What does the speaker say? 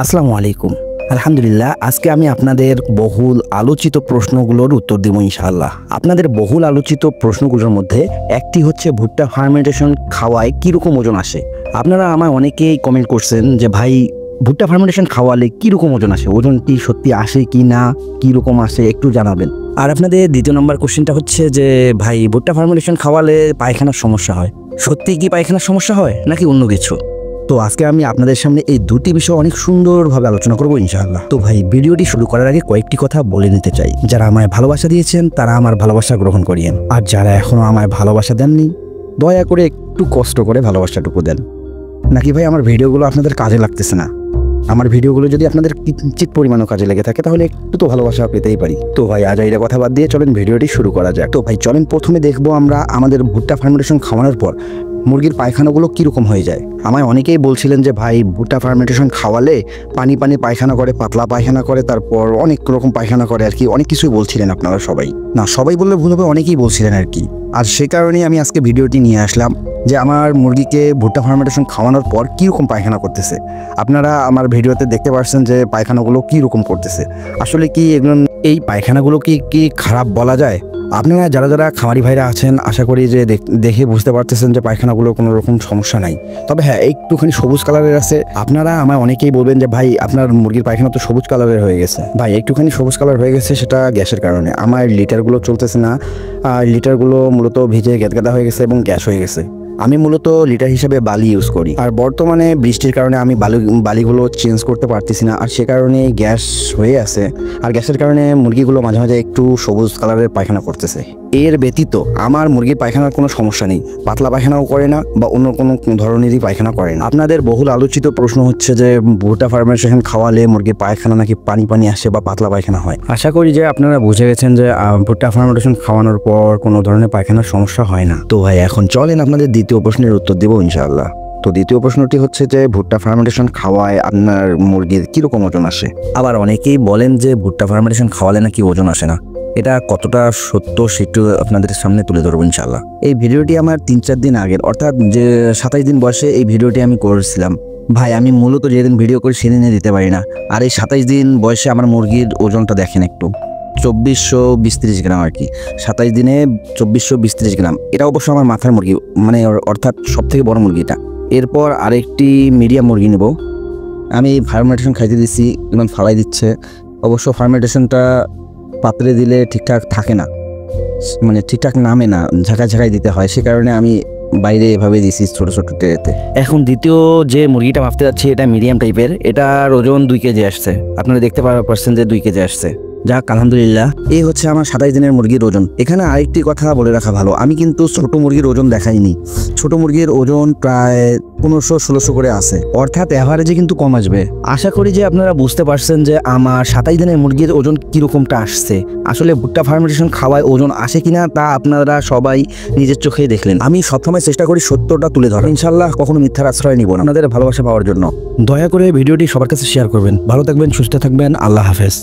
আসসালামু আলাইকুম। আলহামদুলিল্লাহ, আজকে আমি আপনাদের বহুল আলোচিত প্রশ্নগুলোর উত্তর দেব ইনশাআল্লাহ। আপনাদের বহুল আলোচিত প্রশ্নগুলোর মধ্যে একটি হচ্ছে ভুট্টা ফার্মেন্টেশন খাওয়ায় কীরকম ওজন আসে। আপনারা আমায় অনেকেই কমেন্ট করছেন যে ভাই ভুট্টা ফার্মেন্টেশন খাওয়ালে কীরকম ওজন আসে, ওজন কি সত্যি আসে কি না, কীরকম আসে একটু জানাবেন। আর আপনাদের দ্বিতীয় নম্বর কোশ্চেনটা হচ্ছে যে ভাই ভুট্টা ফার্মেন্টেশন খাওয়ালে পায়খানার সমস্যা হয়, সত্যি কি পায়খানার সমস্যা হয় নাকি অন্য কিছু। তো আজকে আমি আপনাদের সামনে এই দুটি বিষয় অনেক সুন্দরভাবে আলোচনা করবো ইনশাআল্লাহ। তো ভাই ভিডিওটি শুরু করার আগে কয়েকটি কথা বলে নিতে চাই। যারা আমায় ভালোবাসা দিয়েছেন তারা আমার ভালোবাসা গ্রহণ করিয়েন, আর যারা এখনো আমায় ভালোবাসা দেননি দয়া করে একটু কষ্ট করে ভালোবাসাটুকু দেন। নাকি ভাই আমার ভিডিওগুলো আপনাদের কাজে লাগতেছে না? আমার ভিডিওগুলো যদি আপনাদের কিঞ্চিত পরিমাণও কাজে লেগে থাকে তাহলে একটু তো ভালোবাসা পেতেই পারি। তো ভাই আজাইরা কথা বাদ দিয়ে চলেন ভিডিওটি শুরু করা যাক। তো ভাই চলেন প্রথমে দেখবো আমরা আমাদের ভুট্টা ফার্মেন্টেশন খাওয়ানোর পর মুরগির পায়খানাগুলো কীরকম হয়ে যায়। আমায় অনেকেই বলছিলেন যে ভাই ভুট্টা ফার্মেন্টেশন খাওয়ালে পানি পানি পায়খানা করে, পাতলা পায়খানা করে, তারপর অনেক রকম পায়খানা করে আর কি, অনেক কিছুই বলছিলেন আপনারা সবাই। না, সবাই বললে ভুল হবে, অনেকেই বলছিলেন আর কি। আর সে কারণেই আমি আজকে ভিডিওটি নিয়ে আসলাম যে আমার মুরগিকে ভুট্টা ফার্মেন্টেশন খাওয়ানোর পর কীরকম পায়খানা করতেছে। আপনারা আমার ভিডিওতে দেখতে পাচ্ছেন যে পায়খানাগুলো কীরকম করতেছে। আসলে কি এগুলো এই পায়খানাগুলো কি খারাপ বলা যায়? আপনারা যারা যারা খামারি ভাইরা আছেন আশা করি যে দেখে বুঝতে পারতেছেন যে পায়খানাগুলো কোনো রকম সমস্যা নাই। তবে হ্যাঁ, একটুখানি সবুজ কালারের আছে। আপনারা আমায় অনেকেই বলবেন যে ভাই আপনার মুরগির পায়খানা তো সবুজ কালারের হয়ে গেছে। ভাই একটুখানি সবুজ কালার হয়ে গেছে, সেটা গ্যাসের কারণে। আমার লিটারগুলো চলতেছে না, লিটারগুলো মূলত ভিজে গেদগাদা হয়ে গেছে এবং গ্যাস হয়ে গেছে। আমি মূলত লিটার হিসেবে বালি ইউজ করি, আর বর্তমানে বৃষ্টির কারণে আমি বালিগুলো চেঞ্জ করতে পারতেছি না, আর সে কারণে গ্যাস হয়ে আছে। আর গ্যাসের কারণে মুরগিগুলো মাঝে মাঝে একটু সবুজ কালারের পায়খানা করতেছে। এর ব্যতীত আমার মুরগির পায়খানার কোনো সমস্যা নেই, পাতলা পায়খানাও করে না বা অন্য কোনো ধরনেরই পায়খানা করে না। আপনাদের বহুল আলোচিত প্রশ্ন হচ্ছে যে ভুট্টা ফার্মেন্টেশন খাওয়ালে মুরগির পায়খানা নাকি পানি পানি আসে বা পাতলা পায়খানা হয়। আশা করি যে আপনারা বুঝে গেছেন যে ভুট্টা ফার্মেন্টেশন খাওয়ানোর পর কোনো ধরনের পায়খানার সমস্যা হয় না। তো ভাই এখন চলেন আপনাদের দ্বিতীয় প্রশ্নের উত্তর দেবো ইনশাআল্লাহ। তো দ্বিতীয় প্রশ্নটি হচ্ছে যে ভুট্টা ফার্মেন্টেশন খাওয়ায় আপনার মুরগির কীরকম ওজন আসে। আবার অনেকেই বলেন যে ভুট্টা ফার্মেন্টেশন খাওয়ালে নাকি ওজন আসে না। এটা কতটা সত্য সেটু আপনাদের সামনে তুলে ধরবো ইনশাআল্লাহ। এই ভিডিওটি আমার 3-4 দিন আগের, অর্থাৎ যে 27 দিন বয়সে এই ভিডিওটি আমি করেছিলাম। ভাই আমি মূলত যেদিন ভিডিও করি সেদিনে দিতে পারি না। আর এই 27 দিন বয়সে আমার মুরগির ওজনটা দেখেন একটু, 2420-30 গ্রাম আর কি। 27 দিনে 2420-30 গ্রাম। এটা অবশ্য আমার মাথার মুরগি, মানে অর্থাৎ সব থেকে বড় মুরগিটা। এরপর আরেকটি মিডিয়াম মুরগি নেব। আমি ফার্মেন্টেশন খাইতে দিচ্ছি, এখন ফালাই দিচ্ছে। অবশ্য ফার্মেন্টেশনটা পাত্রে দিলে ঠিকঠাক থাকে না, মানে ঠিকঠাক নামে না, ঝাঁকায় ঝাঁকায় দিতে হয়। সে কারণে আমি বাইরে এভাবে দিছি ছোটো ছোটো ট্রেতে। এখন দ্বিতীয় যে মুরগিটা ভাবতে যাচ্ছি এটা মিডিয়াম টাইপের, এটার ওজন 2 কেজি আসছে। আপনারা দেখতে পাচ্ছেন যে 2 কেজি আসছে। যাক আলহামদুলিল্লাহ, এই হচ্ছে আমার 27 দিনের মুরগির ওজন। এখানে আরেকটি কথা বলে রাখা ভালো, আমি কিন্তু ছোট মুরগির ওজন দেখাইনি। ছোট মুরগির ওজন প্রায় 1500-1600 করে আছে, অর্থাৎ অ্যাভারেজে কিন্তু কম আসবে। আশা করি যে আপনারা বুঝতে পারছেন যে আমার 27 দিনের মুরগির ওজন কীরকমটা আসছে। আসলে ভুট্টা ফার্মেন্টেশন খাওয়ায় ওজন আসে কিনা তা আপনারা সবাই নিজের চোখেই দেখলেন। আমি সবসময় চেষ্টা করি সত্যটা তুলে ধরার, ইনশাআল্লাহ কখনো মিথ্যার আশ্রয় নিব না আপনাদের ভালোবাসা পাওয়ার জন্য। দয়া করে ভিডিওটি সবার কাছে শেয়ার করবেন। ভালো থাকবেন, সুস্থ থাকবেন, আল্লাহ হাফেজ।